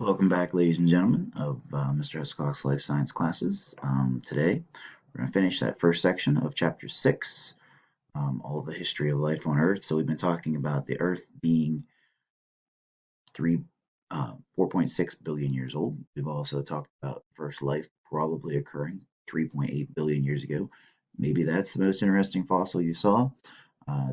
Welcome back, ladies and gentlemen, of Mr. Escock's Life Science classes. Today, we're going to finish that first section of Chapter 6, all the history of life on Earth. So we've been talking about the Earth being 4.6 billion years old. We've also talked about first life probably occurring 3.8 billion years ago. Maybe that's the most interesting fossil you saw.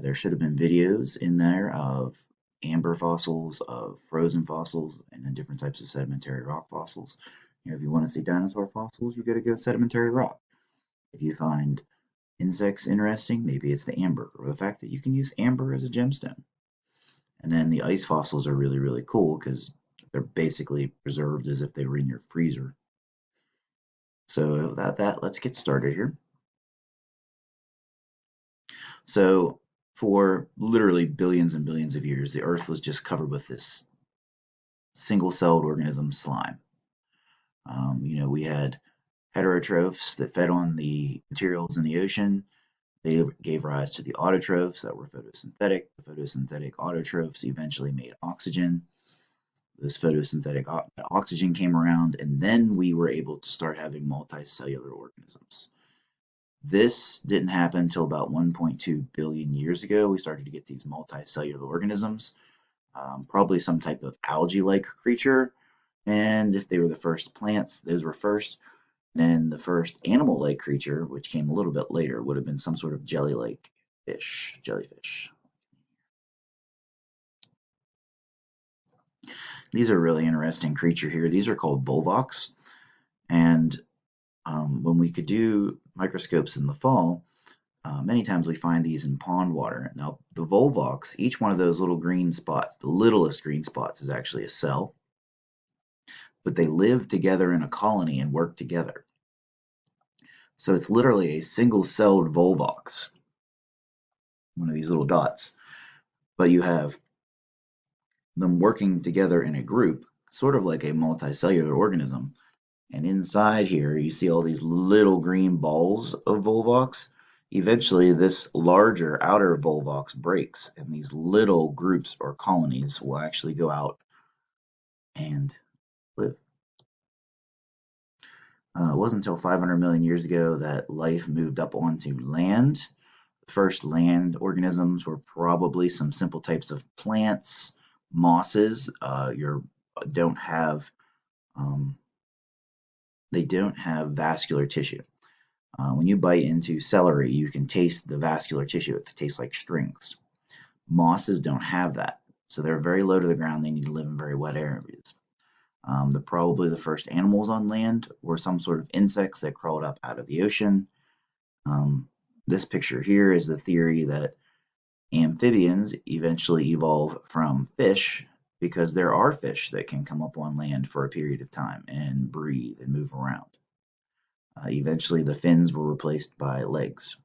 There should have been videos in there of amber fossils, of frozen fossils, and then different types of sedimentary rock fossils. If you want to see dinosaur fossils, you got to go sedimentary rock. If you find insects interesting, maybe it's the amber, or the fact that you can use amber as a gemstone. And then the ice fossils are really, really cool because they're basically preserved as if they were in your freezer. So without that, let's get started here. So for literally billions and billions of years, the Earth was just covered with this single-celled organism slime. We had heterotrophs that fed on the materials in the ocean. They gave rise to the autotrophs that were photosynthetic. The photosynthetic autotrophs eventually made oxygen. This photosynthetic oxygen came around, and then we were able to start having multicellular organisms. This didn't happen until about 1.2 billion years ago. We started to get these multicellular organisms, probably some type of algae-like creature. And if they were the first plants, those were first. And the first animal-like creature, which came a little bit later, would have been some sort of jelly-like jellyfish. These are really interesting creature here. These are called Volvox. And when we could do microscopes in the fall, many times we find these in pond water. Now, the Volvox, each one of those little green spots, the littlest green spots, is actually a cell, but they live together in a colony and work together. So it's literally a single-celled Volvox, one of these little dots. But you have them working together in a group, sort of like a multicellular organism. And inside here, you see all these little green balls of Volvox. Eventually, this larger outer Volvox breaks, and these little groups or colonies will actually go out and live. It wasn't until 500 million years ago that life moved up onto land. The first land organisms were probably some simple types of plants, mosses. Don't have they don't have vascular tissue. When you bite into celery, you can taste the vascular tissue. It tastes like strings. Mosses don't have that, so they're very low to the ground. They need to live in very wet areas. Probably the first animals on land were some sort of insects that crawled up out of the ocean. This picture here is the theory that amphibians eventually evolve from fish because there are fish that can come up on land for a period of time and breathe and move around. Eventually, the fins were replaced by legs.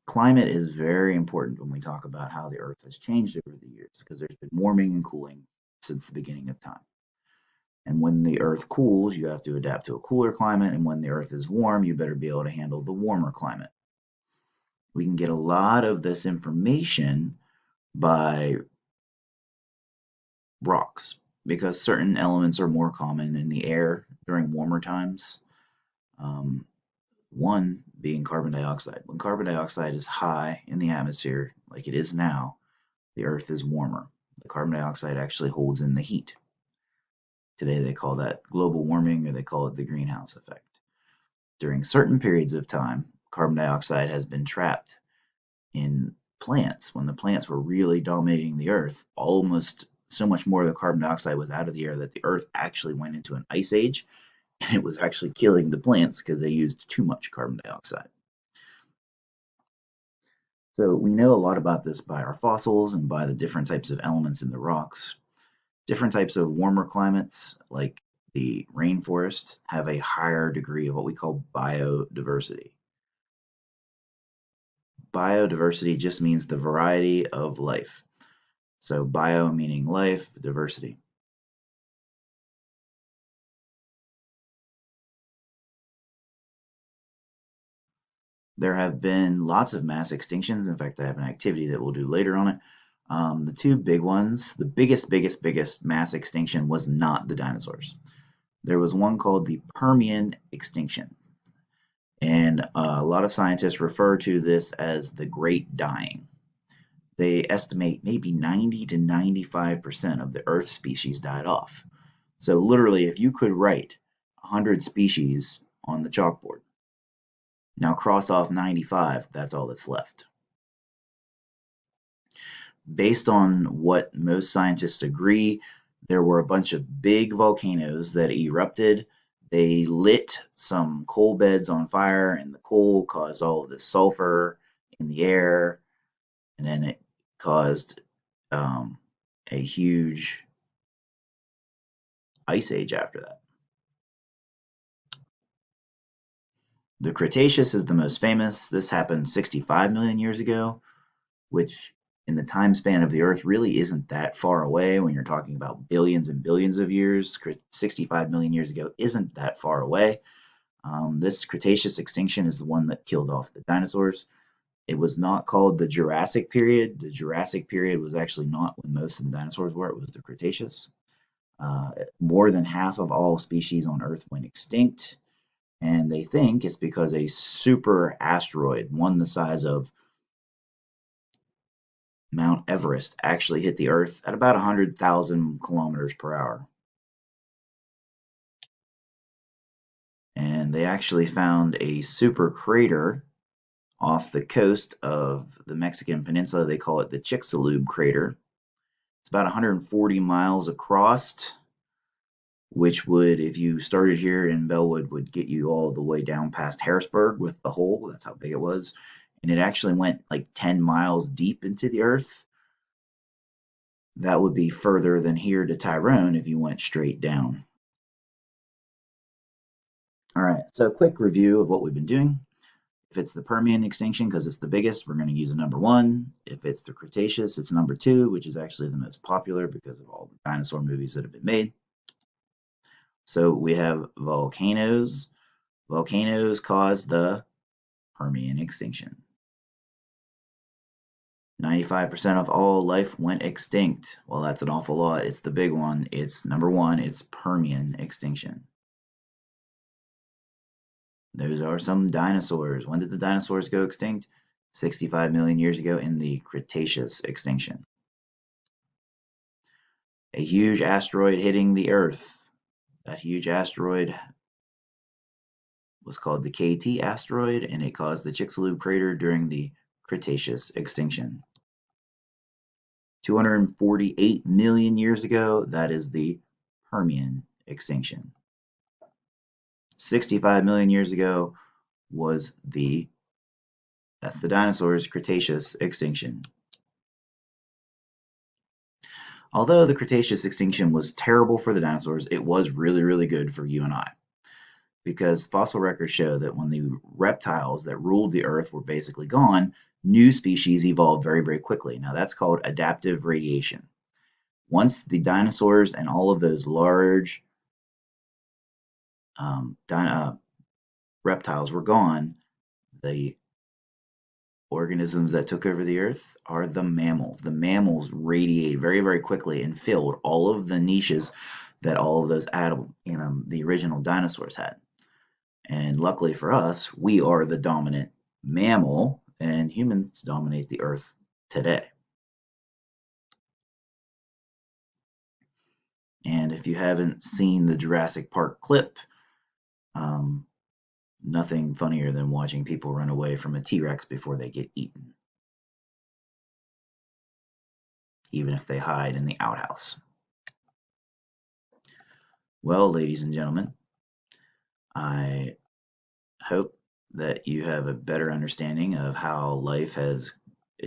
Climate is very important when we talk about how the Earth has changed over the years because there's been warming and cooling since the beginning of time. And when the Earth cools, you have to adapt to a cooler climate. And when the Earth is warm, you better be able to handle the warmer climate. We can get a lot of this information by rocks because certain elements are more common in the air during warmer times. One being carbon dioxide. When carbon dioxide is high in the atmosphere, like it is now, the Earth is warmer. The carbon dioxide actually holds in the heat. Today they call that global warming, or they call it the greenhouse effect. During certain periods of time, carbon dioxide has been trapped in plants. When the plants were really dominating the Earth, almost so much more of the carbon dioxide was out of the air that the Earth actually went into an ice age, and it was actually killing the plants because they used too much carbon dioxide. So we know a lot about this by our fossils and by the different types of elements in the rocks. Different types of warmer climates, like the rainforest, have a higher degree of what we call biodiversity. Biodiversity just means the variety of life. So bio meaning life, diversity. There have been lots of mass extinctions. In fact, I have an activity that we'll do later on it. The two big ones, the biggest mass extinction was not the dinosaurs. There was one called the Permian Extinction. And a lot of scientists refer to this as the Great Dying. They estimate maybe 90 to 95% of the Earth species died off. So literally, if you could write 100 species on the chalkboard, now cross off 95, that's all that's left. Based on what most scientists agree, there were a bunch of big volcanoes that erupted. They lit some coal beds on fire, and the coal caused all of this sulfur in the air, and then it caused a huge ice age after that. The Cretaceous is the most famous. This happened 65 million years ago, which in the time span of the Earth really isn't that far away when you're talking about billions and billions of years. 65 million years ago isn't that far away. This Cretaceous extinction is the one that killed off the dinosaurs. It was not called the Jurassic period. The Jurassic period was actually not when most of the dinosaurs were, it was the Cretaceous. More than half of all species on Earth went extinct, and they think it's because a super asteroid, one the size of Mount Everest, actually hit the Earth at about 100,000 kilometers per hour. And they actually found a super crater off the coast of the Mexican peninsula. They call it the Salub crater. It's about 140 miles across, which would, if you started here in Bellwood, would get you all the way down past Harrisburg with the hole. That's how big it was. And it actually went like 10 miles deep into the earth. That would be further than here to Tyrone if you went straight down. All right, so a quick review of what we've been doing. If it's the Permian extinction, because it's the biggest, we're going to use a number 1. If it's the Cretaceous, it's number 2, which is actually the most popular because of all the dinosaur movies that have been made. So we have volcanoes. Volcanoes cause the Permian extinction. 95% of all life went extinct. Well, that's an awful lot. It's the big one. It's number 1. It's Permian extinction. Those are some dinosaurs. When did the dinosaurs go extinct? 65 million years ago in the Cretaceous extinction. A huge asteroid hitting the Earth. That huge asteroid was called the KT asteroid, and it caused the Chicxulub crater during the Cretaceous extinction. 248 million years ago, that is the Permian extinction. 65 million years ago was that's the dinosaurs' Cretaceous extinction. Although the Cretaceous extinction was terrible for the dinosaurs, it was really, really good for you and I. Because fossil records show that when the reptiles that ruled the Earth were basically gone, new species evolved very, very quickly. Now that's called adaptive radiation. Once the dinosaurs and all of those large reptiles were gone, the organisms that took over the Earth are the mammals. The mammals radiated very, very quickly and filled all of the niches that all of those the original dinosaurs had. And luckily for us, we are the dominant mammal, and humans dominate the Earth today. And if you haven't seen the Jurassic Park clip, nothing funnier than watching people run away from a T-Rex before they get eaten, even if they hide in the outhouse. Well, ladies and gentlemen, I hope that you have a better understanding of how life has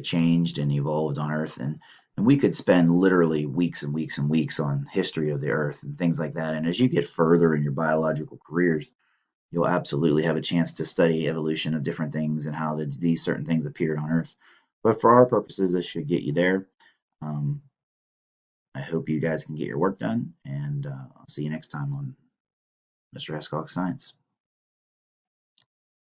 changed and evolved on Earth. And we could spend literally weeks and weeks and weeks on history of the Earth and things like that. And as you get further in your biological careers, you'll absolutely have a chance to study evolution of different things and how these certain things appeared on Earth. But for our purposes, this should get you there. I hope you guys can get your work done, and I'll see you next time on Mr. Escock Science.